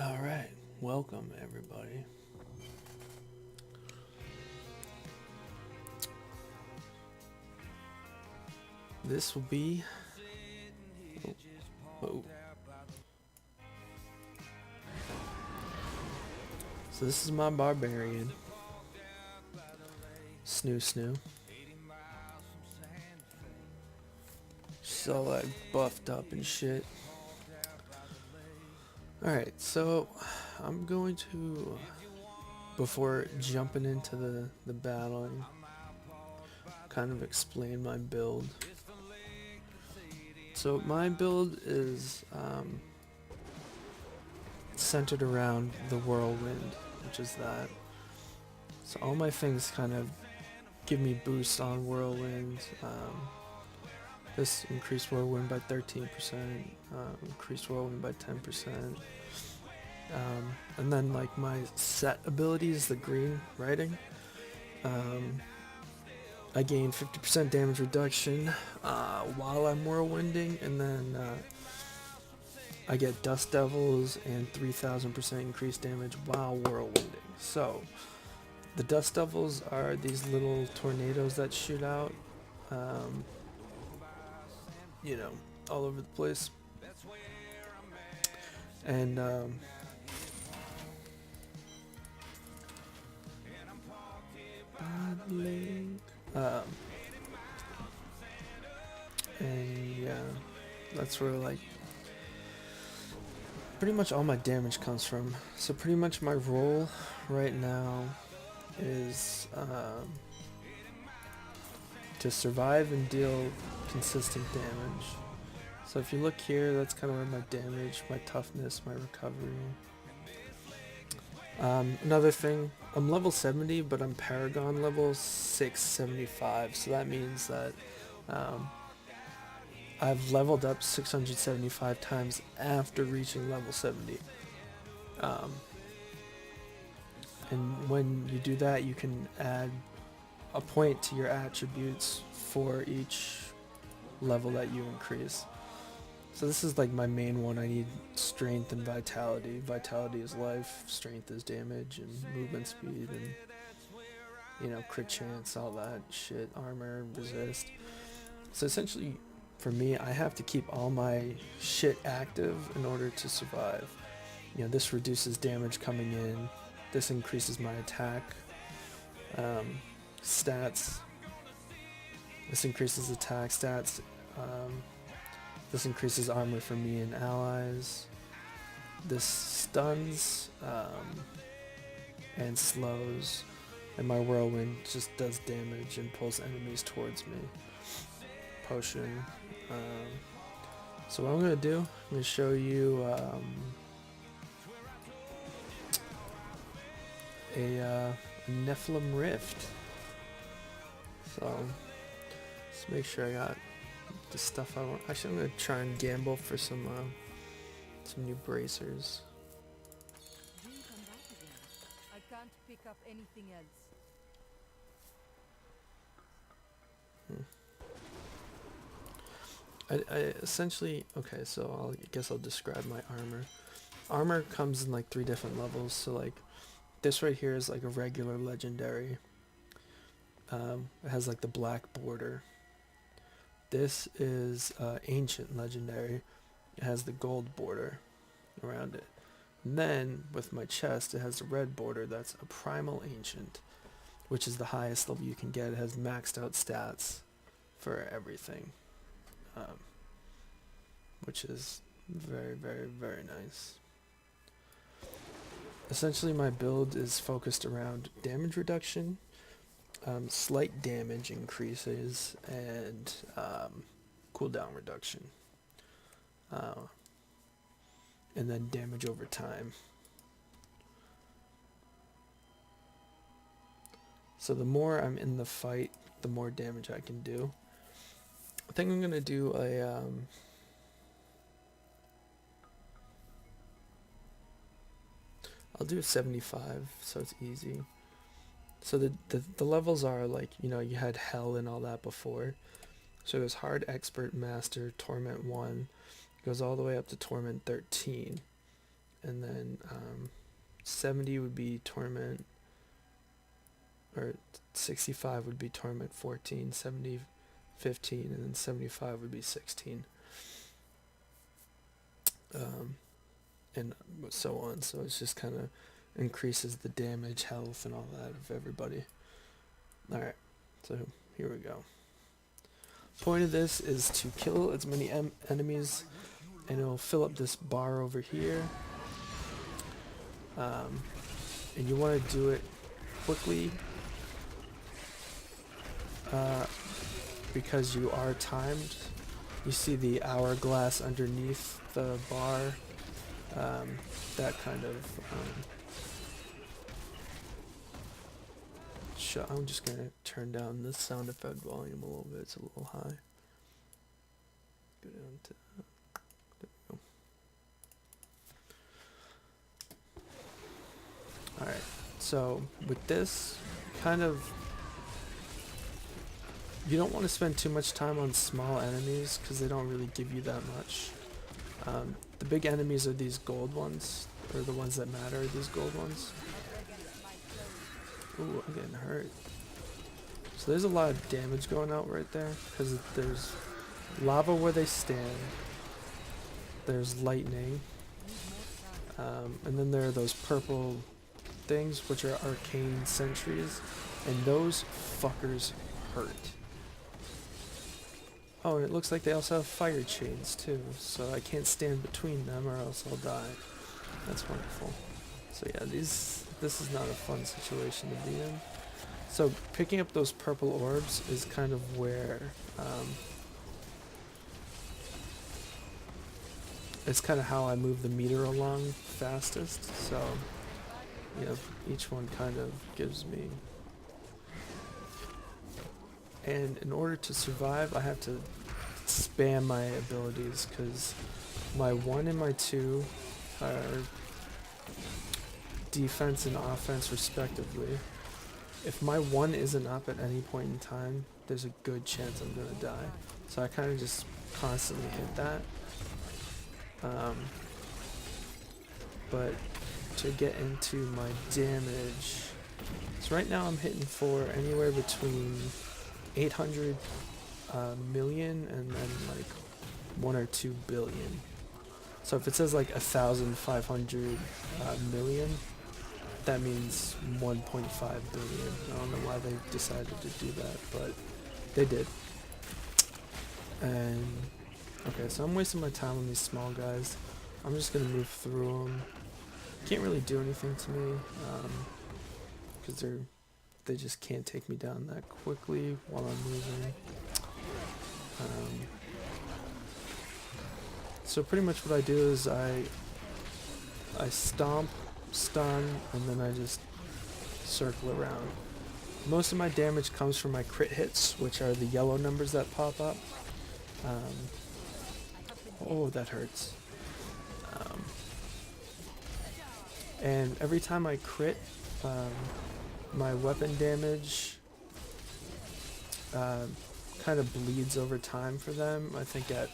Alright, welcome everybody. This will be... Oh. So this is my barbarian. Snoo. She's all like buffed up and shit. Alright, so I'm going to, before jumping into the battle, kind of explain my build. So my build is centered around the Whirlwind, which is that. So all my things kind of give me boosts on Whirlwind. This increased Whirlwind by 13%, increased Whirlwind by 10%. And then like my set abilities, the green writing, I gain 50% damage reduction while I'm whirlwinding, and then I get Dust Devils and 3000% increased damage while whirlwinding. So the Dust Devils are these little tornadoes that shoot out, you know, all over the place. And and yeah, that's where like pretty much all my damage comes from. So pretty much my role right now is to survive and deal consistent damage. So if you look here, that's kind of where my damage, my toughness, my recovery. Another thing, I'm level 70, but I'm Paragon level 675, so that means that I've leveled up 675 times after reaching level 70. And when you do that, you can add a point to your attributes for each level that you increase. So this is like my main one. I need strength and vitality. Vitality is life, strength is damage, and movement speed, and you know, crit chance, all that shit, armor, resist. So essentially, for me, I have to keep all my shit active in order to survive. You know, this reduces damage coming in. This increases my attack stats. This increases attack stats. This increases armor for me and allies. This stuns and slows. And my whirlwind just does damage and pulls enemies towards me. Potion. So what I'm going to do, I'm going to show you a Nephilim Rift. So let's make sure I got the stuff I want. Actually, I'm going to try and gamble for some new bracers. I can't pick up anything else. I essentially, okay, so I guess I'll describe my armor. Armor comes in like 3 different levels. So like this right here is like a regular legendary. It has like the black border. This is ancient legendary. It has the gold border around it. And then with my chest, it has a red border. That's a primal ancient, which is the highest level you can get. It has maxed out stats for everything, which is very, very, very nice. Essentially, my build is focused around damage reduction, slight damage increases, and cooldown reduction, and then damage over time. So the more I'm in the fight, the more damage I can do. I think I'm gonna do a I'll do a 75, so it's easy. So the levels are like, you know, you had hell and all that before. So it was hard, expert, master, torment 1, goes all the way up to torment 13. and then 70 would be torment, or 65 would be torment 14, 70 15, and then 75 would be 16. And so on. So it's just kind of increases the damage, health, and all that of everybody. Alright, so here we go. Point of this is to kill as many enemies, and it'll fill up this bar over here. And you want to do it quickly, because you are timed. You see the hourglass underneath the bar, that kind of I'm just gonna turn down this sound effect volume a little bit. It's a little high. Go down to, there we go. Alright, so with this, kind of, you don't want to spend too much time on small enemies because they don't really give you that much. The big enemies are these gold ones, or the ones that matter are these gold ones. Ooh, I'm getting hurt. So there's a lot of damage going out right there because there's lava where they stand. There's lightning. And then there are those purple things, which are arcane sentries, and those fuckers hurt. Oh, and it looks like they also have fire chains too, so I can't stand between them or else I'll die. That's wonderful. So yeah, this is not a fun situation to be in. So picking up those purple orbs is kind of where it's kind of how I move the meter along fastest. So you know, each one kind of gives me. And in order to survive, I have to spam my abilities because my 1 and my 2 are defense and offense respectively. If my 1 isn't up at any point in time, there's a good chance I'm gonna die. So I kind of just constantly hit that. But to get into my damage, so right now I'm hitting for anywhere between 800 million and then like 1 or 2 billion. So if it says like 1,500 million, that means 1.5 billion. I don't know why they decided to do that, but they did. And okay, so I'm wasting my time on these small guys. I'm just gonna move through them. Can't really do anything to me because they just can't take me down that quickly while I'm moving. So pretty much what I do is I stomp, stun, and then I just circle around. Most of my damage comes from my crit hits, which are the yellow numbers that pop up. Oh, that hurts. And every time I crit, my weapon damage kind of bleeds over time for them. I think at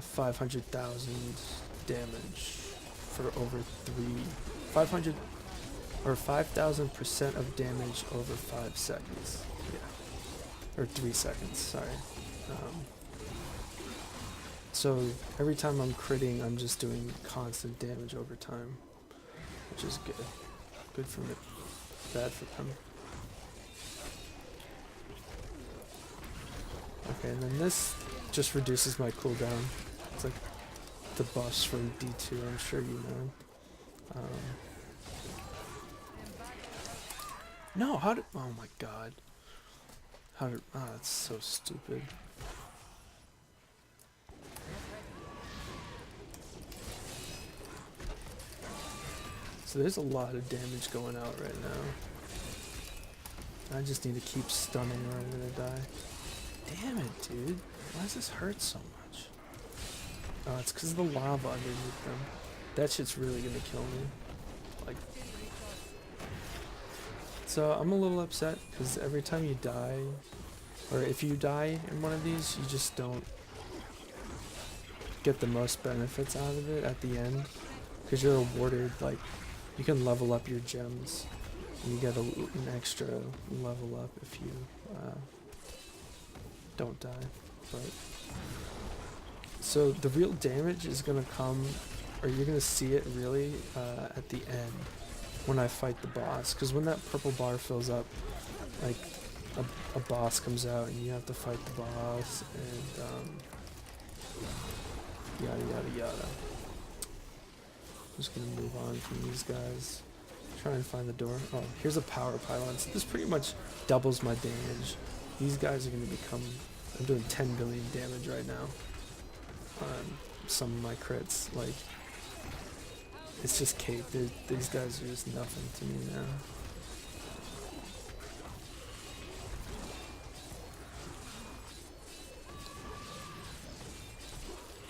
500,000 damage for over 500 or 5,000% of damage over 5 seconds. Yeah, or 3 seconds. Sorry. So every time I'm critting, I'm just doing constant damage over time, which is good. Good for me. Bad for them. Okay, and then this just reduces my cooldown. It's like the buffs from D2, I'm sure you know. No, how did... Oh my god. How did... Oh, that's so stupid. So there's a lot of damage going out right now. I just need to keep stunning or I'm gonna die. Damn it, dude. Why does this hurt so much? Oh, it's because of the lava underneath them. That shit's really gonna kill me. Like... So I'm a little upset because every time you die, or if you die in one of these, you just don't get the most benefits out of it at the end. because you're awarded, like, you can level up your gems. And you get an extra level up if you don't die. But so the real damage is gonna come, or you're gonna see it really at the end when I fight the boss. Because when that purple bar fills up, like a boss comes out and you have to fight the boss and yada yada yada. I'm just gonna move on from these guys. Try and find the door. Oh, here's a power pylon. So this pretty much doubles my damage. These guys are gonna become. I'm doing 10 billion damage right now on some of my crits. Like, it's just cake. These guys are just nothing to me now.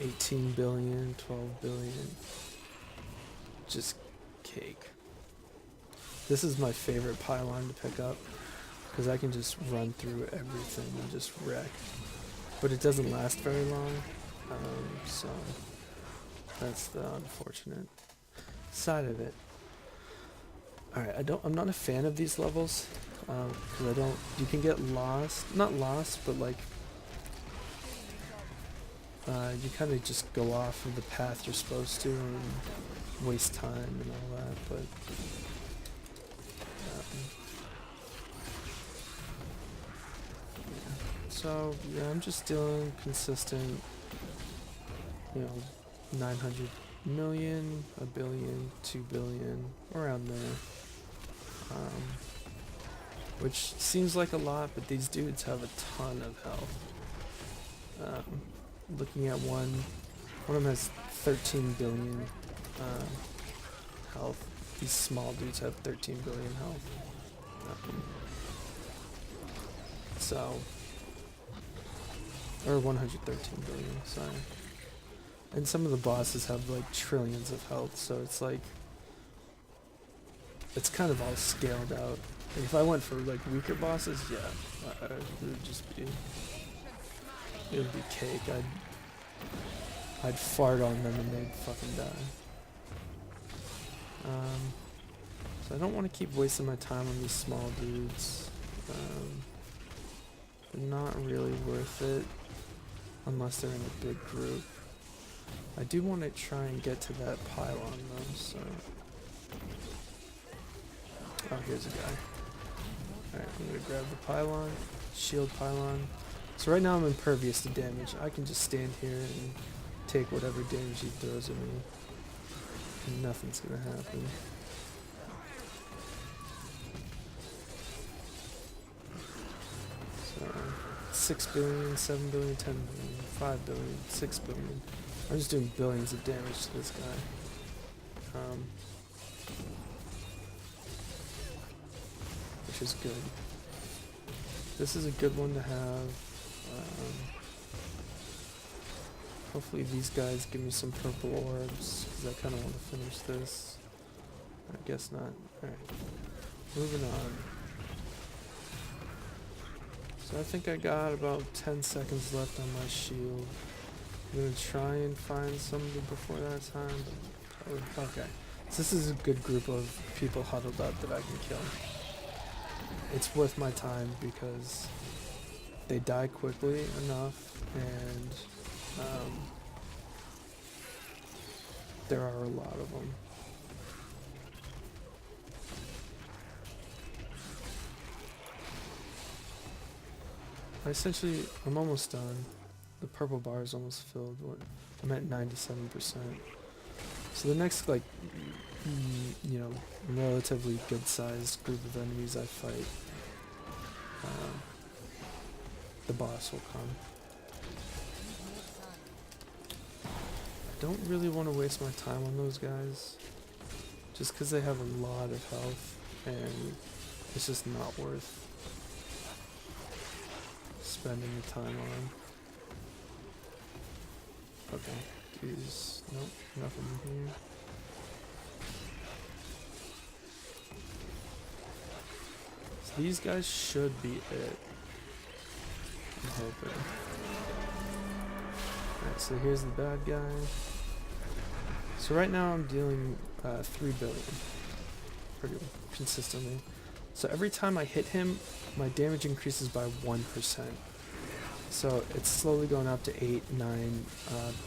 $18 billion, 12 billion. Just cake. This is my favorite pylon to pick up because I can just run through everything and just wreck. But it doesn't last very long, so that's the unfortunate side of it. Alright, I'm not a fan of these levels because you can get lost, not lost, but like you kind of just go off of the path you're supposed to and waste time and all that, but so yeah, I'm just doing consistent, 900 million, a billion, 2 billion, around there. Which seems like a lot, but these dudes have a ton of health. Looking at one of them has 13 billion health. These small dudes have 13 billion health. Or 113 billion, sorry. And some of the bosses have like trillions of health, so it's like, it's kind of all scaled out. Like if I went for like weaker bosses, yeah, it would just be, it would be cake. I'd fart on them and they'd fucking die. So I don't want to keep wasting my time on these small dudes. They're not really worth it unless they're in a big group. I do want to try and get to that pylon though, so. Oh, here's a guy. Alright, I'm gonna grab the pylon, shield pylon. So right now I'm impervious to damage. I can just stand here and take whatever damage he throws at me, and nothing's gonna happen. So 6 billion, 7 billion, 10 billion, 5 billion, 6 billion. I'm just doing billions of damage to this guy. Which is good. This is a good one to have. Hopefully these guys give me some purple orbs, because I kind of want to finish this. I guess not. Alright, moving on. So I think I got about 10 seconds left on my shield. I'm going to try and find somebody before that time. But okay, so this is a good group of people huddled up that I can kill. It's worth my time because they die quickly enough, and there are a lot of them. I'm almost done. The purple bar is almost filled. I'm at 97%. So the next, like, relatively good-sized group of enemies I fight, the boss will come. I don't really want to waste my time on those guys, just because they have a lot of health, and it's just not worth spending the time on. Okay, geez, nope, nothing here. So these guys should be it. I'm hoping. Alright, so here's the bad guy. So So right now I'm dealing 3 billion pretty consistently. So every time I hit him, my damage increases by 1%. So it's slowly going up to 8-9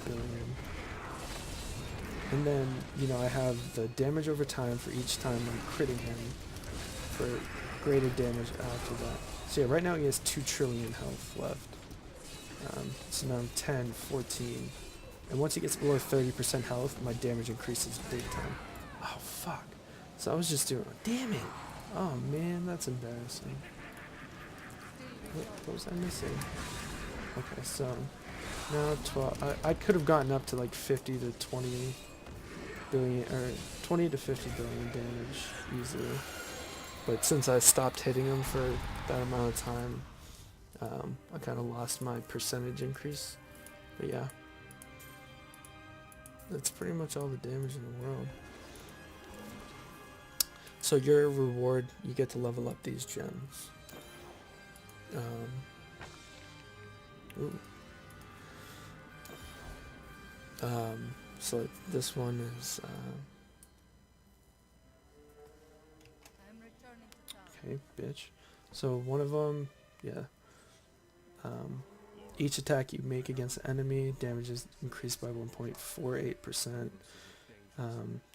billion. And then, you know, I have the damage over time for each time I'm critting him for greater damage after that. So yeah, right now he has 2 trillion health left. So now I'm 10, 14. And once he gets below 30% health, my damage increases big time. Oh, fuck. So I was just doing... Damn it! Oh, man, that's embarrassing. What was I missing? Okay, so... Now 12... I could have gotten up to like 50 to 20 billion... Or 20 to 50 billion damage easily. But since I stopped hitting him for that amount of time, I kind of lost my percentage increase. But yeah. That's pretty much all the damage in the world. So your reward, you get to level up these gems. So like this one is I'm returning to town. okay, bitch. So one of them, yeah. Each attack you make against the enemy, damage is increased by 1.48%.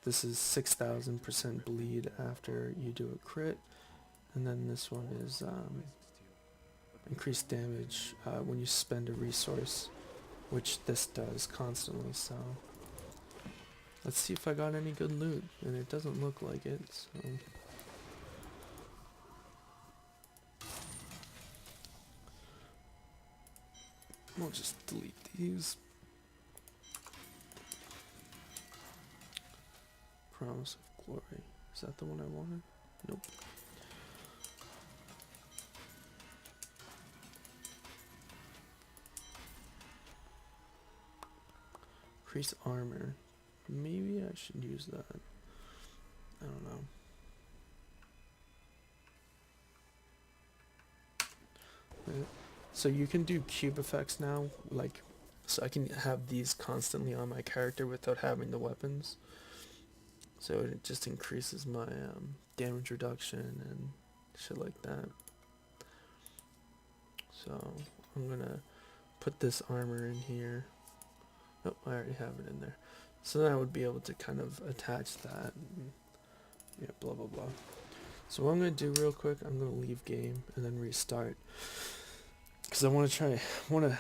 This is 6,000% bleed after you do a crit. And then this one is increased damage when you spend a resource, which this does constantly, so... Let's see if I got any good loot, and it doesn't look like it, so... We'll just delete these. Promise of Glory. Is that the one I wanted? Nope. Increase armor. Maybe I should use that. I don't know. So you can do cube effects now, like, so I can have these constantly on my character without having the weapons. So it just increases my damage reduction and shit like that. So I'm gonna put this armor in here. Oh, I already have it in there. So then I would be able to kind of attach that and, yeah, blah blah blah. So what I'm gonna do real quick, I'm gonna leave game and then restart. Because I want to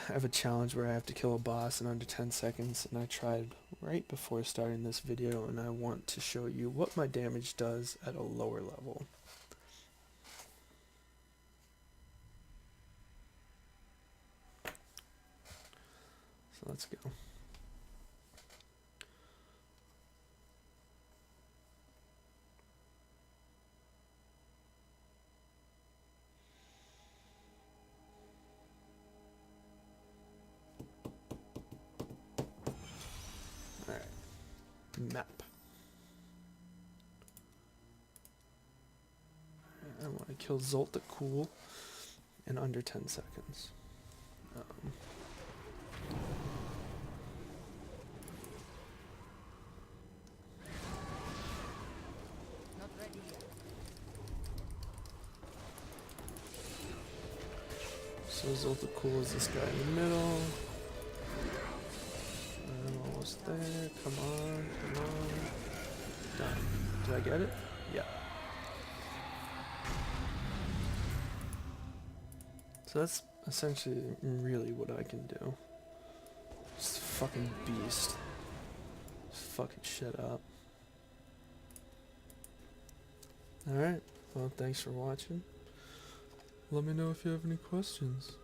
have a challenge where I have to kill a boss in under 10 seconds, and I tried right before starting this video, and I want to show you what my damage does at a lower level. So let's go. Map. I want to kill Zolta Cool in under 10 seconds. Not ready yet. So Zolta Cool is this guy in the middle. I'm almost there. Come on, come on. Done. Did I get it? Yeah. So that's essentially really what I can do. Just a fucking beast. Just fucking shit up. Alright, well, thanks for watching. Let me know if you have any questions.